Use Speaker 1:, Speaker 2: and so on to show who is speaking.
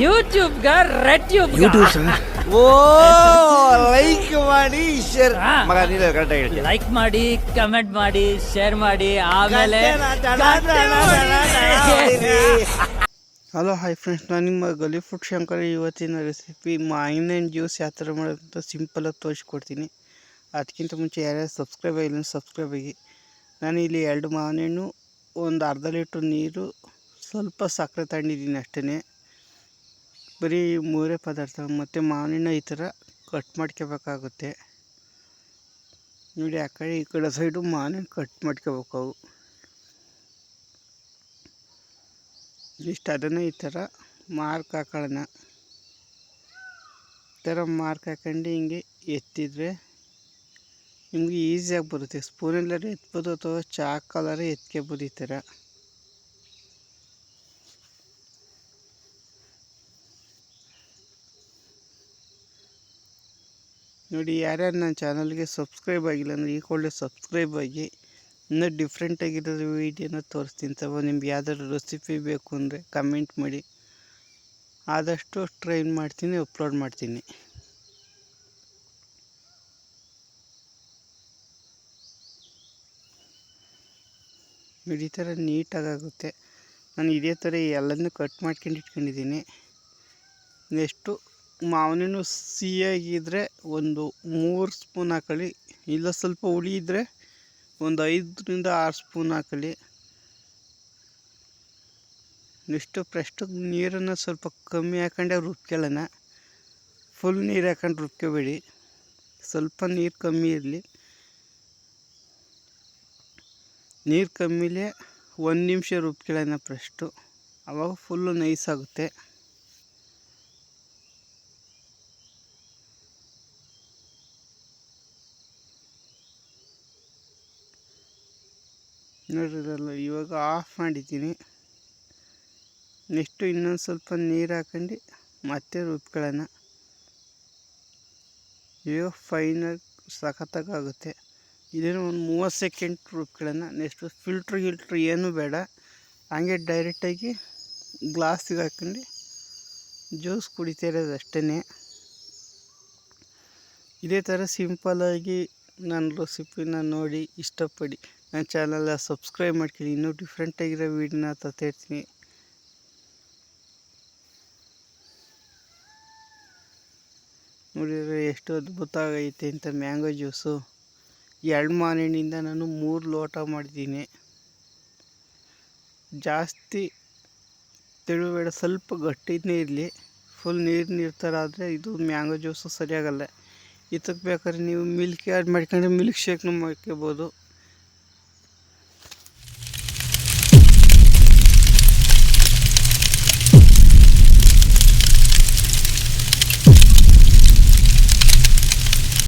Speaker 1: ಯೂಟ್ಯೂಬ್ಗ red tube
Speaker 2: ಓ like ಮಾಡಿ share ಮಗ ನೀನು ಕರೆಕ್ಟ್ ಆಗಿ
Speaker 1: ಲೈಕ್ ಮಾಡಿ ಕಮೆಂಟ್ ಮಾಡಿ ಶೇರ್ ಮಾಡಿ ಆಮೇಲೆ
Speaker 3: ಹಲೋ ಹಾಯ್ ಫ್ರೆಂಡ್ಸ್, ನಾನು ನಿಮ್ಮ ಗಲಿ ಫುಡ್ ಶಂಕರ್. ಇವತ್ತಿನ ರೆಸಿಪಿ ಮಾವಿನ ಜ್ಯೂಸ್ ಯಾವ ಥರ ಮಾಡೋದಂತ ಸಿಂಪಲಾಗಿ ತೋರಿಸ್ಕೊಡ್ತೀನಿ. ಅದಕ್ಕಿಂತ ಮುಂಚೆ ಯಾರ್ಯಾರು ಸಬ್ಸ್ಕ್ರೈಬ್ ಆಗಿಲ್ಲ ಸಬ್ಸ್ಕ್ರೈಬ್ ಆಗಿ. ನಾನು ಇಲ್ಲಿ 2 ಮಾವಿನ ಹಣ್ಣು, ಒಂದು ಅರ್ಧ ಲೀಟ್ರ್ ನೀರು, ಸ್ವಲ್ಪ ಸಕ್ಕರೆ ತಗೊಂಡಿದ್ದೀನಿ ಅಷ್ಟೇ. ಬರೀ 3 ಪದಾರ್ಥ. ಮತ್ತು ಮಾವಿನ ಹಣ್ಣು ಈ ಥರ ಕಟ್ ಮಾಡ್ಕೋಬೇಕಾಗುತ್ತೆ ನೋಡಿ. ಆ ಕಡೆ ಈ ಕಡೆ ಸೈಡು ಮಾವಿನ ಹಣ್ಣು ಕಟ್ ಮಾಡ್ಕೋಬೇಕು. ಅವು ಇಷ್ಟು ಅದನ್ನು ಈ ಥರ ಮಾರ್ಕ್ ಹಾಕೊಳ್ಳೋಣ. ಈ ಥರ ಮಾರ್ಕ್ ಹಾಕೊಂಡು ಹಿಂಗೆ ಎತ್ತಿದರೆ ನಿಮಗೆ ಈಸಿಯಾಗಿ ಬರುತ್ತೆ. ಸ್ಪೂನಲ್ಲಾದ್ರೆ ಎತ್ಬೋದು ಅಥವಾ ಚಾಕಲ್ಲಾದ್ರೆ ಎತ್ಕೋಬೋದು. ಈ ಥರ ನೋಡಿ. ಯಾರ್ಯಾರು ನನ್ನ ಚಾನಲ್ಗೆ ಸಬ್ಸ್ಕ್ರೈಬ್ ಆಗಿಲ್ಲ ಅಂದರೆ ಈ ಕೂಡಲೇ ಸಬ್ಸ್ಕ್ರೈಬ್ ಆಗಿ. ಇನ್ನೂ ಡಿಫ್ರೆಂಟಾಗಿರೋ ವೀಡಿಯೋನ ತೋರಿಸ್ತೀನಿ. ಅಥವಾ ನಿಮ್ಗೆ ಯಾವ್ದಾದ್ರು ರೆಸಿಪಿ ಬೇಕು ಅಂದರೆ ಕಮೆಂಟ್ ಮಾಡಿ. ಆದಷ್ಟು ಟ್ರೈ ಮಾಡ್ತೀನಿ, ಅಪ್ಲೋಡ್ ಮಾಡ್ತೀನಿ. ನೋಡಿ, ಈ ಥರ ನೀಟಾಗುತ್ತೆ. ನಾನು ಇದೇ ಥರ ಎಲ್ಲನೂ ಕಟ್ ಮಾಡ್ಕೊಂಡು ಇಟ್ಕೊಂಡಿದ್ದೀನಿ. ನೆಕ್ಸ್ಟು ಮಾವಿನಣ್ಣು ಸಿಹಿಯಾಗಿದ್ದರೆ ಒಂದು 3 ಸ್ಪೂನ್ ಹಾಕೊಳ್ಳಿ. ಇಲ್ಲ ಸ್ವಲ್ಪ ಹುಳಿ ಇದ್ದರೆ ಒಂದು 5ರಿಂದ 6 ಸ್ಪೂನ್ ಹಾಕೊಳ್ಳಿ. ನೆಕ್ಸ್ಟು ಫಸ್ಟು ನೀರನ್ನು ಸ್ವಲ್ಪ ಕಮ್ಮಿ ಹಾಕೊಂಡೆ ರುಬ್ಕೊಳ್ಳೋಣ. ಫುಲ್ ನೀರು ಹಾಕೊಂಡು ರುಬ್ಕೋಬೇಡಿ, ಸ್ವಲ್ಪ ನೀರು ಕಮ್ಮಿ ಇರಲಿ. ನೀರು ಕಮ್ಮಿಲೇ 1 ನಿಮಿಷ ರುಬ್ಕೊಳ್ಳೋಣ ಫಸ್ಟು. ಆವಾಗ ಫುಲ್ಲು ನೈಸ್ ಆಗುತ್ತೆ. ನೋಡಿರಲ್ಲ, ಇವಾಗ ಆಫ್ ಮಾಡಿದ್ದೀನಿ. ನೆಕ್ಸ್ಟು ಇನ್ನೊಂದು ಸ್ವಲ್ಪ ನೀರು ಹಾಕೊಂಡು ಮತ್ತೆ ರುಬ್ಕೊಳ್ಳೋಣ. ಇವಾಗ ಫೈನಲ್ ಸಖತ್ತಾಗುತ್ತೆ. ಇದನ್ನು ಒಂದು 30 ಸೆಕೆಂಡ್ ರುಬ್ಕೊಳ್ಳೋಣ. ನೆಕ್ಸ್ಟು ಫಿಲ್ಟ್ರ್ ಏನೂ ಬೇಡ, ಹಂಗೆ ಡೈರೆಕ್ಟಾಗಿ ಗ್ಲಾಸಿಗೆ ಹಾಕೊಂಡು ಜ್ಯೂಸ್ ಕುಡಿತಾ ಇರೋದು ಅಷ್ಟೇ. ಇದೇ ಥರ ಸಿಂಪಲಾಗಿ ನನ್ನ ರೆಸಿಪಿನ ನೋಡಿ ಇಷ್ಟಪಡಿ. ನನ್ನ ಚಾನಲ್ ಸಬ್ಸ್ಕ್ರೈಬ್ ಮಾಡ್ಕೊಳ್ಳಿ. ಇನ್ನೂ ಡಿಫ್ರೆಂಟಾಗಿರೋ ವೀಡಿಯೋನ ತರ್ತೀನಿ. ನೋಡಿದರೆ ಎಷ್ಟು ಅದ್ಭುತ ಆಗೈತೆ ಅಂತ ಮ್ಯಾಂಗೋ ಜ್ಯೂಸು. 2 ಮಾವಿನ ಹಣ್ಣಿಂದ ನಾನು 3 ಲೋಟ ಮಾಡಿದ್ದೀನಿ. ಜಾಸ್ತಿ ತೆಳುಬೇಡ, ಸ್ವಲ್ಪ ಗಟ್ಟಿನೇ ಇರಲಿ. ಫುಲ್ ನೀರು ಥರ ಆದರೆ ಇದು ಮ್ಯಾಂಗೋ ಜ್ಯೂಸು ಸರಿಯಾಗಲ್ಲ. ಇದಕ್ಕೆ ಬೇಕಾದ್ರೆ ನೀವು ಮಿಲ್ಕ್ ಆ್ಯಡ್ ಮಾಡ್ಕೊಂಡ್ರೆ ಮಿಲ್ಕ್ ಶೇಕ್ನು ಮಾಡ್ಕೋಬೋದು.